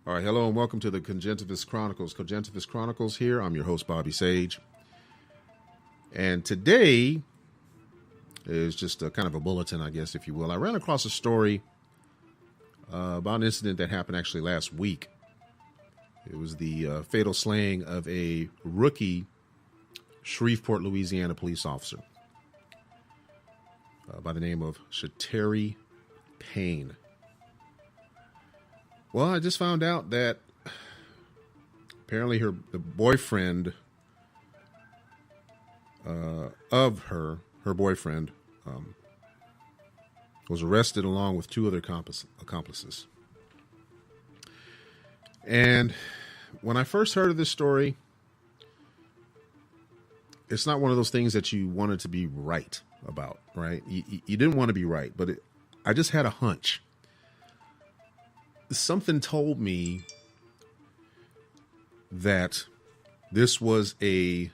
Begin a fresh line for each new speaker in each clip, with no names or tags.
All right, hello and welcome to the Congentivist Chronicles. Congentivist Chronicles here. I'm your host, Bobby Sage. And today is just a kind of a bulletin, I guess, if you will. I ran across a story about an incident that happened actually last week. It was the fatal slaying of a rookie Shreveport, Louisiana police officer by the name of Shateri Payne. Well, I just found out that apparently the boyfriend of her boyfriend was arrested along with two other accomplices. And when I first heard of this story, it's not one of those things that you wanted to be right about, right? You didn't want to be right, but I just had a hunch. Something told me that this was a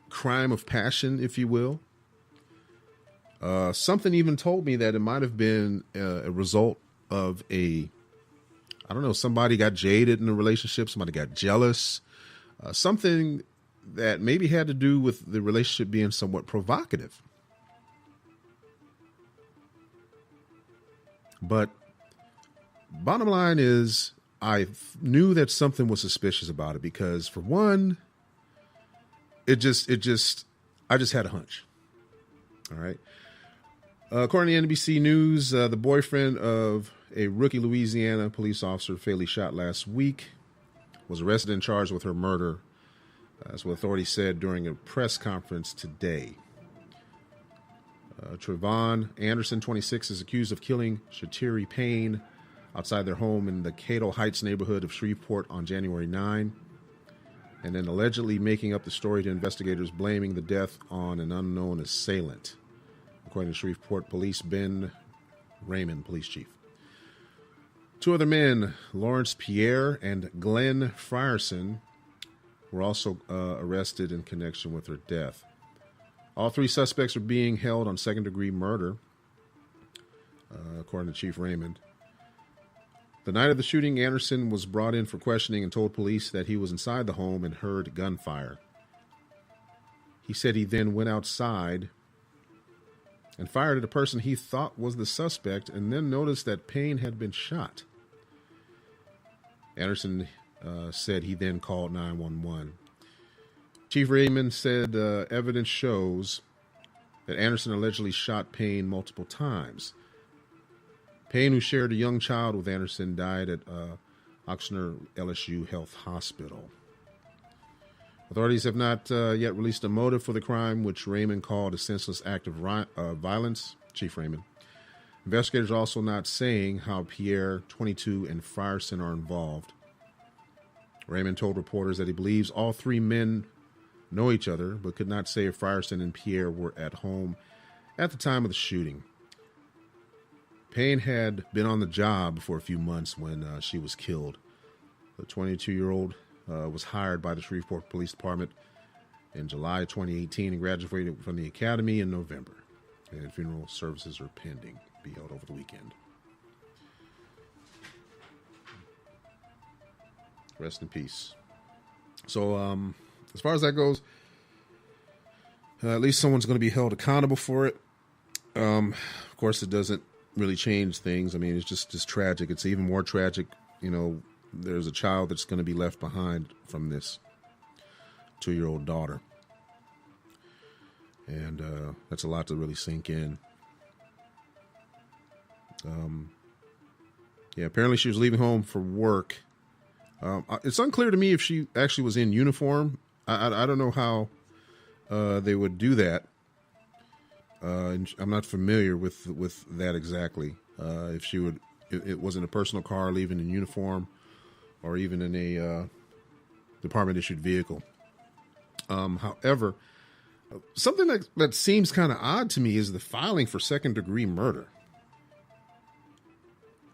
crime of passion, if you will. Something even told me that it might have been a result of somebody got jaded in a relationship, somebody got jealous, something that maybe had to do with the relationship being somewhat provocative. But bottom line is, I knew that something was suspicious about it because, for one, I just had a hunch. All right. According to NBC News, the boyfriend of a rookie Louisiana police officer fatally shot last week was arrested and charged with her murder. That's what authorities said during a press conference today. Trevon Anderson, 26, is accused of killing Shateri Payne outside their home in the Cato Heights neighborhood of Shreveport on January 9, and then allegedly making up the story to investigators, blaming the death on an unknown assailant, according to Shreveport Police Ben Raymond, police chief. Two other men, Lawrence Pierre and Glenn Frierson, were also arrested in connection with her death. All three suspects are being held on second-degree murder, according to Chief Raymond. The night of the shooting, Anderson was brought in for questioning and told police that he was inside the home and heard gunfire. He said he then went outside and fired at a person he thought was the suspect and then noticed that Payne had been shot. Anderson said he then called 911. Chief Raymond said evidence shows that Anderson allegedly shot Payne multiple times. Payne, who shared a young child with Anderson, died at Oxnard LSU Health Hospital. Authorities have not yet released a motive for the crime, which Raymond called a senseless act of violence. Chief Raymond. Investigators are also not saying how Pierre, 22, and Frierson are involved. Raymond told reporters that he believes all three men know each other, but could not say if Frierson and Pierre were at home at the time of the shooting. Payne had been on the job for a few months when she was killed. The 22-year-old was hired by the Shreveport Police Department in July 2018 and graduated from the academy in November. And funeral services are pending, be held over the weekend. Rest in peace. So, as far as that goes, at least someone's going to be held accountable for it. Of course, it doesn't really change things. I mean, it's just tragic. It's even more tragic. You know, there's a child that's going to be left behind from this 2-year-old daughter. And that's a lot to really sink in. Apparently she was leaving home for work. It's unclear to me if she actually was in uniform. I don't know how they would do that. I'm not familiar with that exactly. If she would, it wasn't a personal car, leaving in uniform, or even in a department issued vehicle. However, something that seems kind of odd to me is the filing for second degree murder.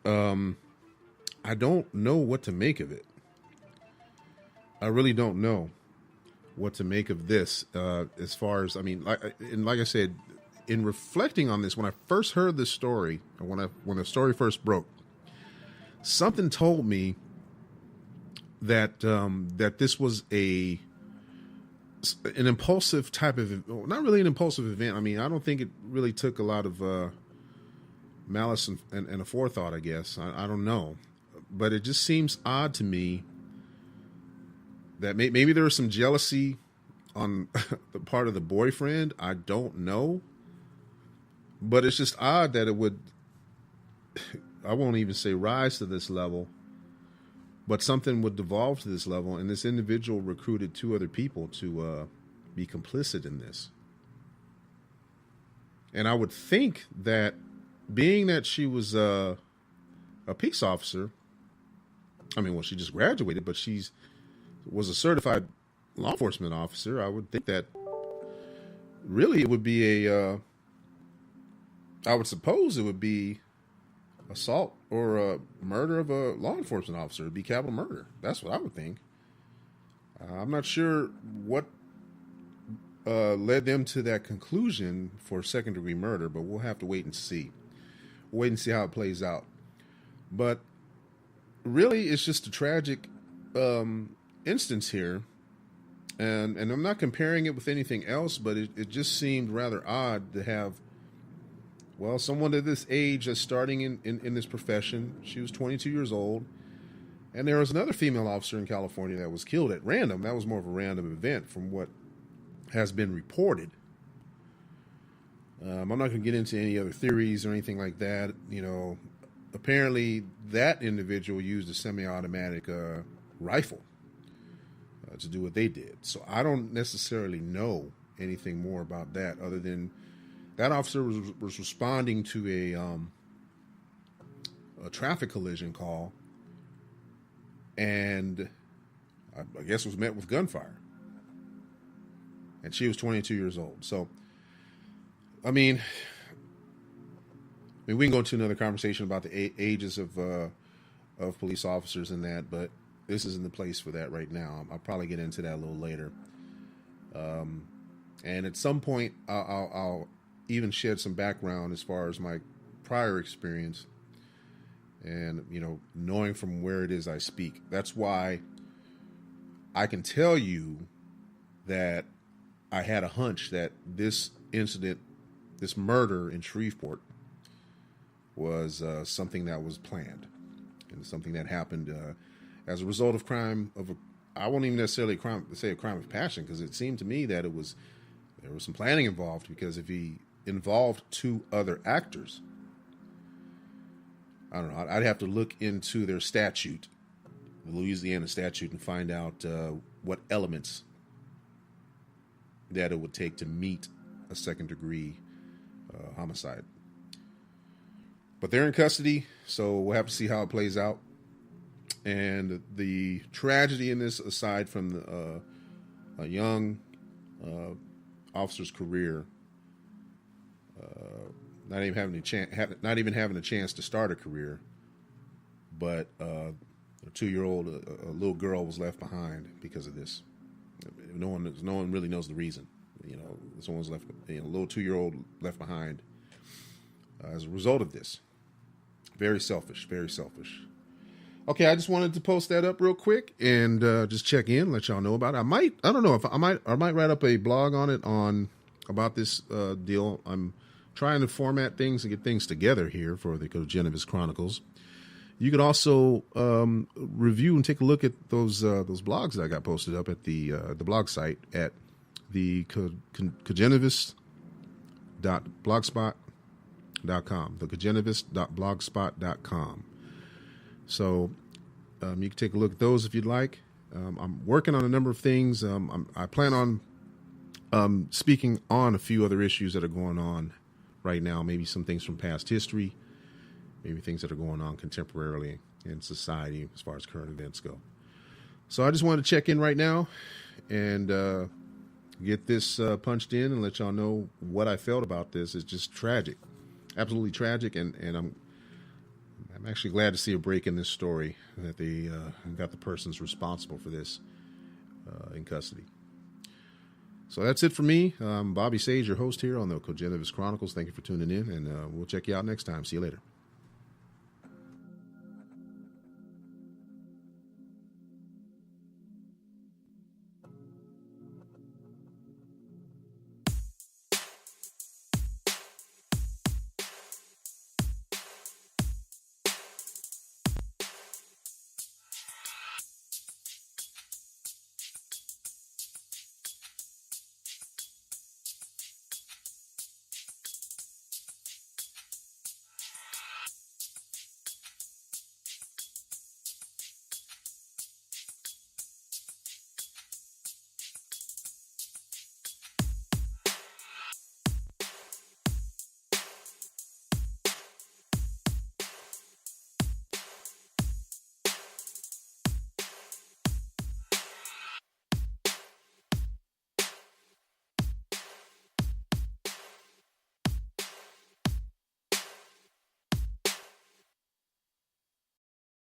I don't know what to make of it. I really don't know what to make of this. As far as, I mean, like I said, in reflecting on this, when I first heard this story, or when the story first broke, something told me that that this was an impulsive type of, not really an impulsive event. I mean, I don't think it really took a lot of malice and a forethought, I guess. I don't know. But it just seems odd to me that maybe there was some jealousy on the part of the boyfriend. I don't know. But it's just odd that it would, I won't even say rise to this level, but something would devolve to this level, and this individual recruited 2 other people to be complicit in this. And I would think that, being that she was a peace officer, I mean, well, she just graduated, but was a certified law enforcement officer. I would think that really it would be I would suppose it would be assault or a murder of a law enforcement officer. It'd be capital murder. That's what I would think. I'm not sure what led them to that conclusion for second-degree murder, but we'll have to wait and see. We'll wait and see how it plays out. But really, it's just a tragic instance here. And I'm not comparing it with anything else, but it just seemed rather odd to have, well, someone at this age that's starting in this profession. She was 22 years old. And there was another female officer in California that was killed at random. That was more of a random event from what has been reported. I'm not going to get into any other theories or anything like that. You know, apparently that individual used a semi-automatic rifle to do what they did. So I don't necessarily know anything more about that, other than that officer was responding to a traffic collision call, and I guess was met with gunfire. And she was 22 years old. So, I mean, we can go into another conversation about the ages of police officers and that, but this isn't the place for that right now. I'll probably get into that a little later. And at some point, I'll even shed some background as far as my prior experience and, you know, knowing from where it is I speak. That's why I can tell you that I had a hunch that this incident, this murder in Shreveport, was something that was planned and something that happened as a result of crime of I won't even necessarily say a crime of passion, because it seemed to me that there was some planning involved, because if he involved 2 other actors, I don't know, I'd have to look into their statute, the Louisiana statute, and find out what elements that it would take to meet a second-degree homicide. But they're in custody, so we'll have to see how it plays out. And the tragedy in this, aside from a young officer's career, not even having a chance to start a career, but a 2-year-old, a little girl was left behind because of this. No one really knows the reason. You know, someone's left, a little 2-year-old left behind as a result of this. Very selfish, very selfish. Okay, I just wanted to post that up real quick and just check in, let y'all know about it. I might write up a blog on it about this deal. I'm trying to format things and get things together here for the Cogenevis Chronicles. You could also review and take a look at those blogs that I got posted up at the blog site at the cogenevis.blogspot.com, thecogenevis.blogspot.com. So you can take a look at those if you'd like. I'm working on a number of things. I plan on speaking on a few other issues that are going on right now, maybe some things from past history, maybe things that are going on contemporarily in society as far as current events go. So I just wanted to check in right now and get this punched in and let y'all know what I felt about this. It's just tragic, absolutely tragic, and I'm actually glad to see a break in this story, that they got the persons responsible for this in custody. So that's it for me. I'm Bobby Sage, your host here on the Cogenevis Chronicles. Thank you for tuning in, and we'll check you out next time. See you later.